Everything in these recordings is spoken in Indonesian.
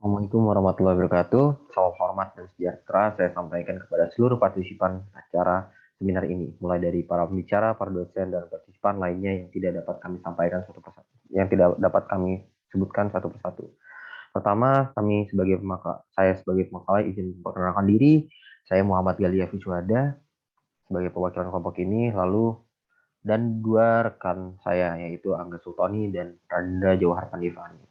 Assalamualaikum warahmatullahi wabarakatuh. Salam hormat dan sejahtera saya sampaikan kepada seluruh partisipan acara seminar ini, mulai dari para pembicara, para dosen, dan partisipan lainnya yang tidak dapat kami sampaikan satu persatu, yang tidak dapat kami sebutkan satu persatu. Pertama, saya sebagai pemakalah izin memperkenalkan diri. Saya Muhammad Galia Fiswada sebagai perwakilan kelompok ini, lalu dan dua rekan saya yaitu Angga Sultoni dan Randa Jawahar Pandivani.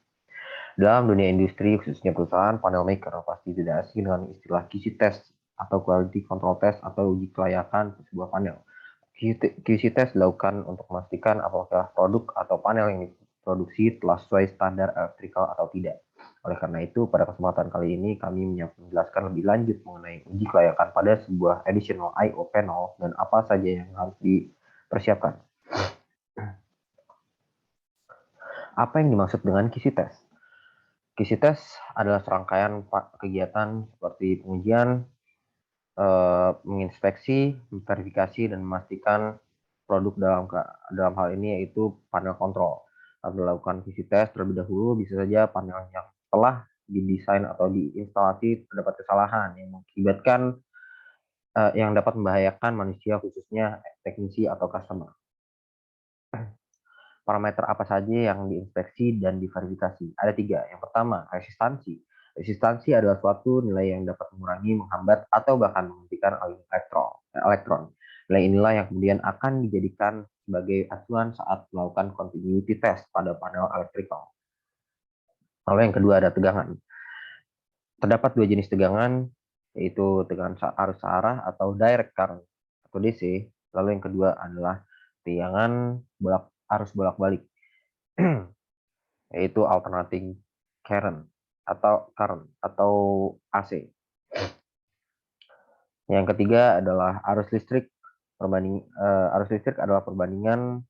Dalam dunia industri, khususnya perusahaan, panel maker pasti tidak asing dengan istilah QC test atau quality control test atau uji kelayakan sebuah panel. QC test dilakukan untuk memastikan apakah produk atau panel yang diproduksi telah sesuai standar elektrikal atau tidak. Oleh karena itu, pada kesempatan kali ini kami menjelaskan lebih lanjut mengenai uji kelayakan pada sebuah additional I/O panel dan apa saja yang harus dipersiapkan. Apa yang dimaksud dengan QC test? QC test adalah serangkaian kegiatan seperti pengujian, menginspeksi, memverifikasi, dan memastikan produk dalam hal ini yaitu panel kontrol. Lalu melakukan QC test terlebih dahulu, bisa saja panel yang telah didesain atau diinstalasi terdapat kesalahan yang mengakibatkan yang dapat membahayakan manusia, khususnya teknisi atau customer. Parameter apa saja yang diinspeksi dan diverifikasi? Ada 3. Yang pertama, resistansi. Resistansi adalah suatu nilai yang dapat mengurangi, menghambat, atau bahkan menghentikan aliran elektron. Nilai inilah yang kemudian akan dijadikan sebagai acuan saat melakukan continuity test pada panel elektrikal. Lalu yang kedua ada tegangan. Terdapat 2 jenis tegangan, yaitu tegangan arus searah atau direct current atau DC. Lalu yang kedua adalah tegangan arus bolak-balik, yaitu alternating current atau AC. Yang ketiga adalah arus listrik. Arus listrik adalah perbandingan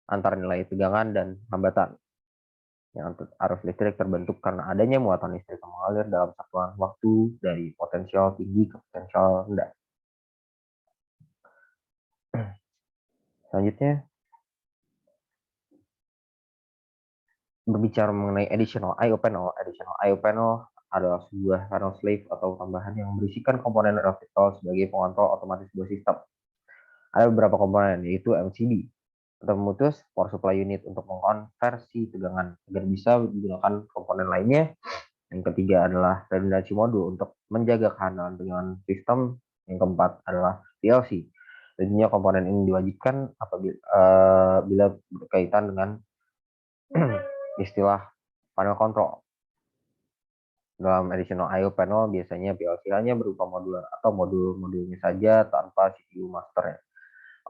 antara nilai tegangan dan hambatan. Yang arus listrik terbentuk karena adanya muatan listrik yang mengalir dalam satuan waktu dari potensial tinggi ke potensial rendah. Selanjutnya, berbicara mengenai additional I/O panel. Additional I/O panel adalah sebuah panel slave atau tambahan yang berisikan komponen elektrikal sebagai pengontrol otomatis sebuah sistem. Ada beberapa komponen, yaitu MCB untuk memutus, power supply unit untuk mengkonversi tegangan agar bisa digunakan komponen lainnya. Yang ketiga adalah redundancy modul untuk menjaga kehandalan tegangan sistem. Yang keempat adalah PLC. Tentunya komponen ini diwajibkan bila berkaitan dengan istilah panel kontrol. Dalam additional I/O panel biasanya PLC hanya berupa modul atau modul-modulnya saja tanpa CPU masternya.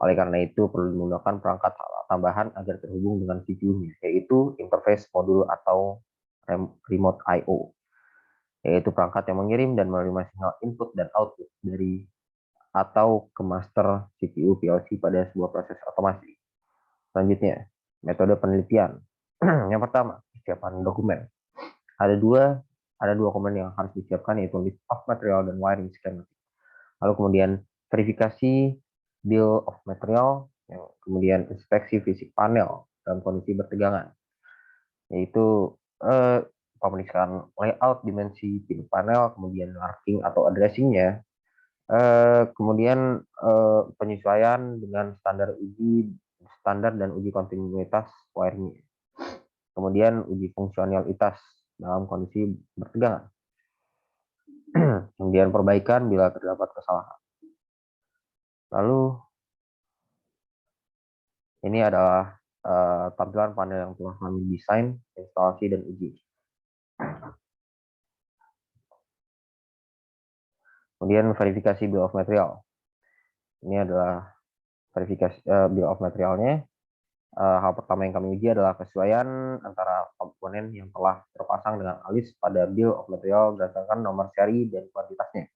Oleh karena itu, perlu menggunakan perangkat tambahan agar terhubung dengan CPU-nya, yaitu interface modul atau remote I/O, yaitu perangkat yang mengirim dan menerima sinyal input dan output dari atau ke master CPU PLC pada sebuah proses otomasi. Selanjutnya, metode penelitian. Yang pertama, kesiapan dokumen. Ada dua komponen yang harus disiapkan, yaitu list of material dan wiring schematic. Lalu kemudian verifikasi bill of material, yang kemudian inspeksi fisik panel dalam kondisi bertegangan, yaitu pemeriksaan layout, dimensi pin panel, kemudian marking atau addressingnya, kemudian penyesuaian dengan standar dan uji kontinuitas wiringnya, kemudian uji fungsionalitas dalam kondisi bertegangan, kemudian perbaikan bila terdapat kesalahan. Lalu ini adalah tampilan panel yang telah kami desain, instalasi, dan uji. Kemudian verifikasi bill of material. Ini adalah verifikasi bill of materialnya. Hal pertama yang kami uji adalah kesesuaian antara komponen yang telah terpasang dengan alis pada bill of material berdasarkan nomor seri dan kuantitasnya.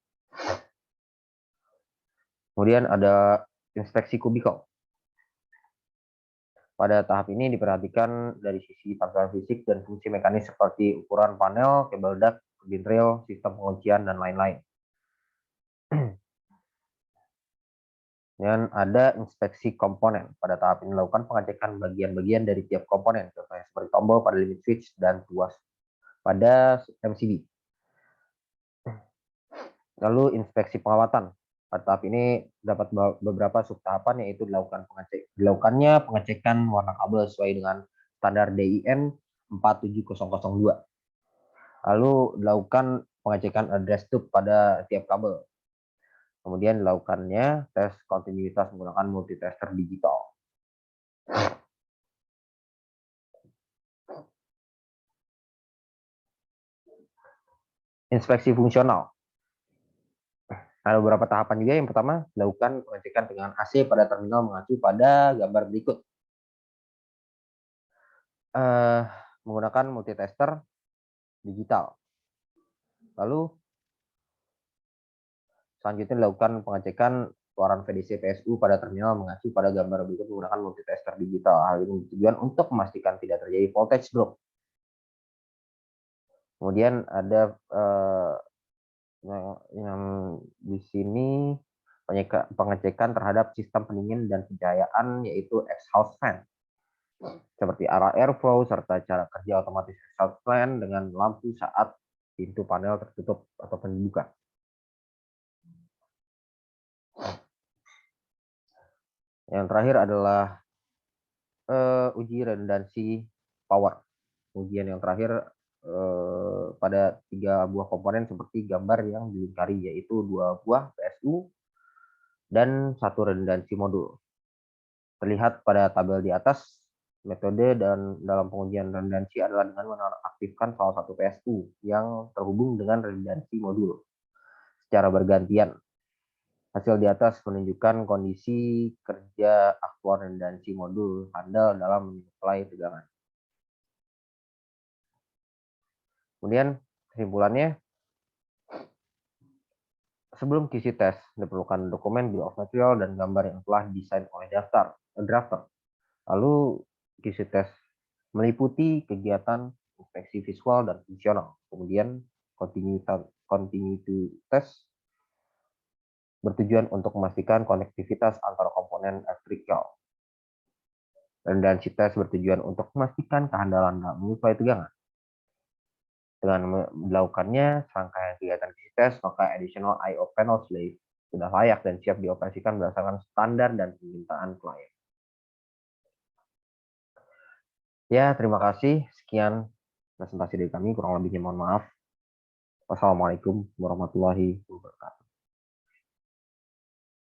Kemudian ada inspeksi kubikel. Pada tahap ini diperhatikan dari sisi tampilan fisik dan fungsi mekanis seperti ukuran panel, kabel duct, turbin rail, sistem penguncian, dan lain-lain. Dan ada inspeksi komponen. Pada tahap ini dilakukan pengecekan bagian-bagian dari tiap komponen, contohnya seperti tombol pada limit switch dan tuas pada MCB. Lalu inspeksi pengawasan. Pada tahap ini dapat beberapa subtahapan, yaitu dilakukannya pengecekan warna kabel sesuai dengan standar DIN 47002. Lalu dilakukan pengecekan address tube pada tiap kabel. Kemudian dilakukannya tes kontinuitas menggunakan multitester digital. Inspeksi fungsional. Ada beberapa tahapan juga. Yang pertama, dilakukan pengecekan dengan AC pada terminal mengacu pada gambar berikut. Menggunakan multitester digital. Lalu selanjutnya dilakukan pengecekan keluaran VDC PSU pada terminal mengacu pada gambar berikut menggunakan multitester digital. Hal ini bertujuan untuk memastikan tidak terjadi voltage drop. Kemudian ada yang di sini pengecekan terhadap sistem pendingin dan pencahayaan, yaitu exhaust fan, seperti arah airflow serta cara kerja otomatis exhaust fan dengan lampu saat pintu panel tertutup ataupun dibuka. Yang terakhir adalah uji redundansi power. Ujian yang terakhir pada 3 buah komponen seperti gambar yang dilingkari, yaitu 2 buah PSU dan 1 redundansi modul. Terlihat pada tabel di atas, metode dan dalam pengujian redundansi adalah dengan menonaktifkan salah satu PSU yang terhubung dengan redundansi modul secara bergantian. Hasil di atas menunjukkan kondisi kerja aktual redundansi modul handal dalam menyuplai tegangan. Kemudian kesimpulannya, sebelum QC test diperlukan dokumen bill of material dan gambar yang telah didesain oleh drafter. Lalu QC test meliputi kegiatan inspeksi visual dan fungsional. Kemudian continuity test bertujuan untuk memastikan konektivitas antara komponen elektrikal. Redundancy test bertujuan untuk memastikan kehandalan dalam menyuplai tegangan. Dengan dilakukannya serangkaian kegiatan QC test, maka additional I/O panel slave sudah layak dan siap dioperasikan berdasarkan standar dan permintaan klien. Ya, terima kasih. Sekian presentasi dari kami. Kurang lebihnya mohon maaf. Wassalamualaikum warahmatullahi wabarakatuh.